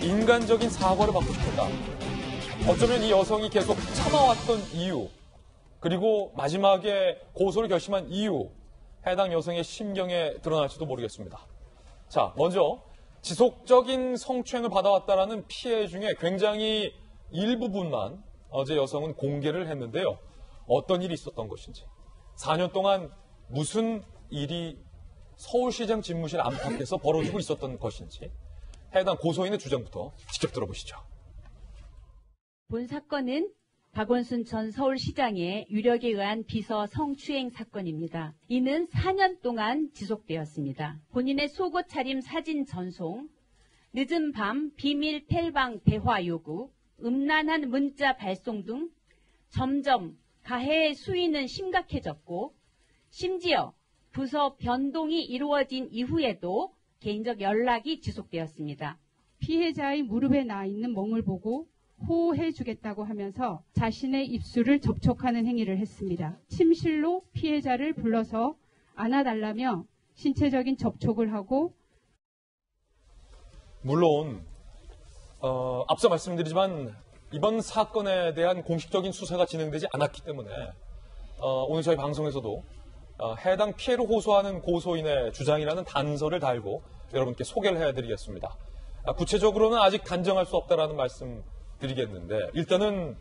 인간적인 사과를 받고 싶었다. 어쩌면 이 여성이 계속 참아왔던 이유, 그리고 마지막에 고소를 결심한 이유, 해당 여성의 심경에 드러날지도 모르겠습니다. 자, 먼저 지속적인 성추행을 받아왔다라는 피해 중에 굉장히 일부분만 어제 여성은 공개를 했는데요. 어떤 일이 있었던 것인지, 4년 동안 무슨 일이 서울시장 집무실 안팎에서 벌어지고 있었던 것인지 해당 고소인의 주장부터 직접 들어보시죠. 본 사건은 박원순 전 서울시장의 유력에 의한 비서 성추행 사건입니다. 이는 4년 동안 지속되었습니다. 본인의 속옷 차림 사진 전송, 늦은 밤 비밀 텔방 대화 요구, 음란한 문자 발송 등 점점 가해의 수위는 심각해졌고, 심지어 부서 변동이 이루어진 이후에도 개인적 연락이 지속되었습니다. 피해자의 무릎에 나 있는 멍을 보고 호호해주겠다고 하면서 자신의 입술을 접촉하는 행위를 했습니다. 침실로 피해자를 불러서 안아달라며 신체적인 접촉을 하고, 물론 앞서 말씀드리지만 이번 사건에 대한 공식적인 수사가 진행되지 않았기 때문에 오늘 저희 방송에서도 해당 피해를 호소하는 고소인의 주장이라는 단서를 달고 여러분께 소개를 해드리겠습니다. 구체적으로는 아직 단정할 수 없다라는 말씀 드리겠는데, 일단은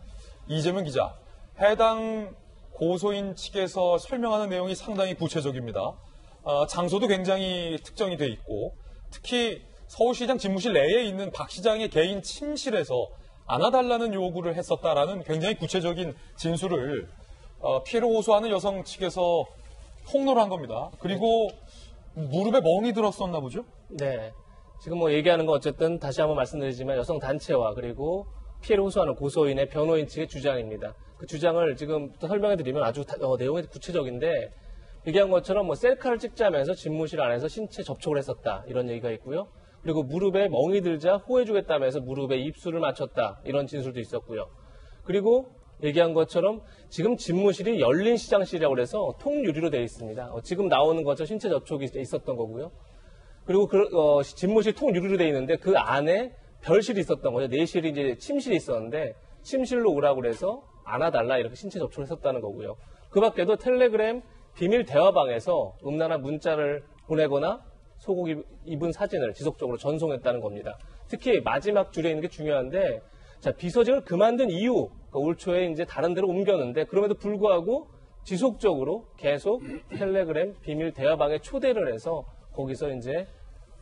이재명 기자, 해당 고소인 측에서 설명하는 내용이 상당히 구체적입니다. 장소도 굉장히 특정이 돼 있고, 특히 서울시장 집무실 내에 있는 박 시장의 개인 침실에서 안아달라는 요구를 했었다라는 굉장히 구체적인 진술을 피해를 호소하는 여성 측에서 폭로를 한 겁니다. 그리고 무릎에 멍이 들었었나 보죠? 네. 지금 뭐 얘기하는 건 어쨌든 다시 한번 말씀드리지만 여성 단체와 그리고 피해를 호소하는 고소인의 변호인 측의 주장입니다. 그 주장을 지금부터 설명해 드리면 아주 내용이 구체적인데, 얘기한 것처럼 뭐 셀카를 찍자면서 집무실 안에서 신체 접촉을 했었다, 이런 얘기가 있고요. 그리고 무릎에 멍이 들자 호해주겠다면서 무릎에 입술을 맞췄다, 이런 진술도 있었고요. 그리고 얘기한 것처럼 지금 집무실이 열린 시장실이라고 해서 통유리로 되어 있습니다. 지금 나오는 것처럼 신체 접촉이 있었던 거고요. 그리고 집무실 통유리로 되어 있는데 그 안에 별실이 있었던 거죠. 내실이 이제 침실이 있었는데 침실로 오라고 그래서 안아달라, 이렇게 신체 접촉을 했었다는 거고요. 그 밖에도 텔레그램 비밀 대화방에서 음란한 문자를 보내거나 속옷 입은 사진을 지속적으로 전송했다는 겁니다. 특히 마지막 줄에 있는 게 중요한데, 자, 비서직을 그만둔 이후, 그러니까 올 초에 이제 다른 데로 옮겼는데, 그럼에도 불구하고 지속적으로 계속 텔레그램 비밀 대화방에 초대를 해서 거기서 이제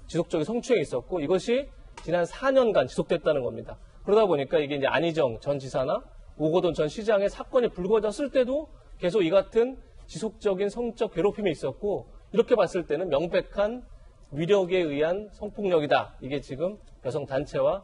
지속적인 성추행이 있었고, 이것이 지난 4년간 지속됐다는 겁니다. 그러다 보니까 이게 이제 안희정 전 지사나 오거돈 전 시장의 사건이 불거졌을 때도 계속 이 같은 지속적인 성적 괴롭힘이 있었고, 이렇게 봤을 때는 명백한 위력에 의한 성폭력이다. 이게 지금 여성 단체와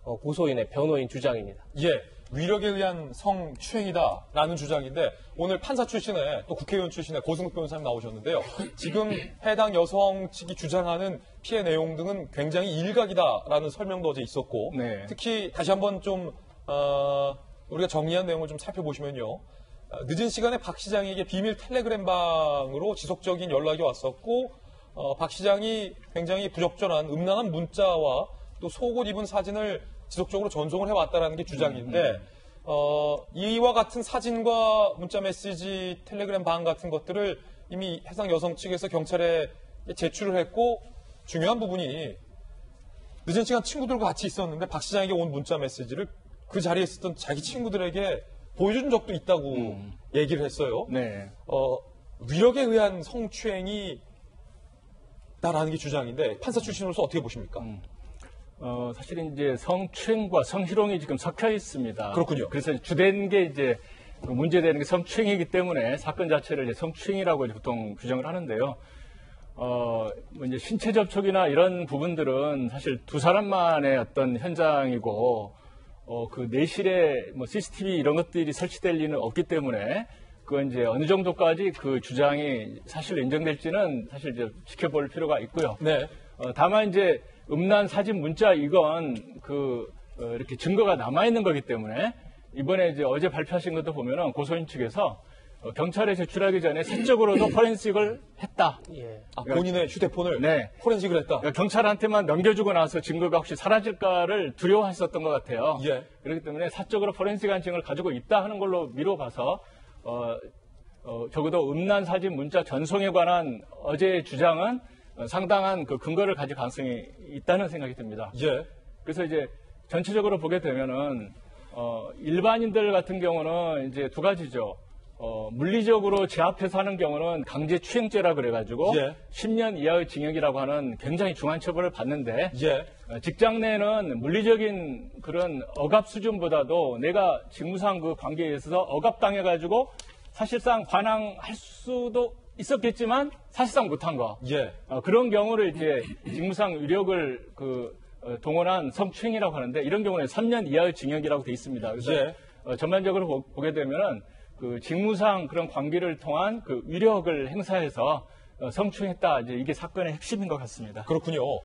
고소인의 변호인 주장입니다. 예, 위력에 의한 성추행이다라는 주장인데, 오늘 판사 출신의 또 국회의원 출신의 고승욱 변호사님 나오셨는데요. 지금 해당 여성 측이 주장하는 피해 내용 등은 굉장히 일각이다라는 설명도 어제 있었고, 네. 특히 다시 한번 좀 우리가 정리한 내용을 좀 살펴보시면요. 늦은 시간에 박 시장에게 비밀 텔레그램방으로 지속적인 연락이 왔었고, 박 시장이 굉장히 부적절한 음란한 문자와 또 속옷 입은 사진을 지속적으로 전송을 해왔다는 게 주장인데, 이와 같은 사진과 문자 메시지, 텔레그램 방 같은 것들을 이미 해당 여성 측에서 경찰에 제출을 했고, 중요한 부분이 늦은 시간 친구들과 같이 있었는데 박 시장에게 온 문자 메시지를 그 자리에 있었던 자기 친구들에게 보여준 적도 있다고 얘기를 했어요. 네. 위력에 의한 성추행이 다라는 게 주장인데, 판사 출신으로서 어떻게 보십니까? 사실 이제 성추행과 성희롱이 지금 섞여 있습니다. 그렇군요. 그래서 주된 게 이제 문제되는 게 성추행이기 때문에 사건 자체를 이제 성추행이라고 이제 보통 규정을 하는데요. 뭐 이제 신체 접촉이나 이런 부분들은 사실 두 사람만의 어떤 현장이고, 그 내실에 뭐 CCTV 이런 것들이 설치될 리는 없기 때문에, 그건 이제 어느 정도까지 그 주장이 사실로 인정될지는 사실 이제 지켜볼 필요가 있고요. 네. 다만 이제 음란 사진 문자 이건 이렇게 증거가 남아 있는 거기 때문에, 이번에 이제 어제 발표하신 것도 보면은 고소인 측에서 경찰에 제출하기 전에 사적으로도 포렌식을 했다. 예. 아, 본인의 휴대폰을 네. 포렌식을 했다. 그러니까 경찰한테만 넘겨주고 나서 증거가 혹시 사라질까를 두려워했었던 것 같아요. 예. 그렇기 때문에 사적으로 포렌식한 증을 가지고 있다 하는 걸로 미뤄봐서 적어도 음란 사진 문자 전송에 관한 어제의 주장은 상당한 그 근거를 가질 가능성이 있다는 생각이 듭니다. 예. 그래서 이제 전체적으로 보게 되면은 일반인들 같은 경우는 이제 두 가지죠. 물리적으로 제압해서 하는 경우는 강제추행죄라 그래가지고 예. 10년 이하의 징역이라고 하는 굉장히 중한 처벌을 받는데 예. 직장 내에는 물리적인 그런 억압 수준보다도 내가 직무상 그 관계에 있어서 억압당해가지고 사실상 반항할 수도 있었겠지만 사실상 못한 거. 예. 그런 경우를 이제 직무상 위력을 동원한 성추행이라고 하는데 이런 경우는 3년 이하의 징역이라고 돼 있습니다. 그래서 예. 전반적으로 보게 되면은 그 직무상 그런 관계를 통한 그 위력을 행사해서 성추행했다. 이제 이게 사건의 핵심인 것 같습니다. 그렇군요.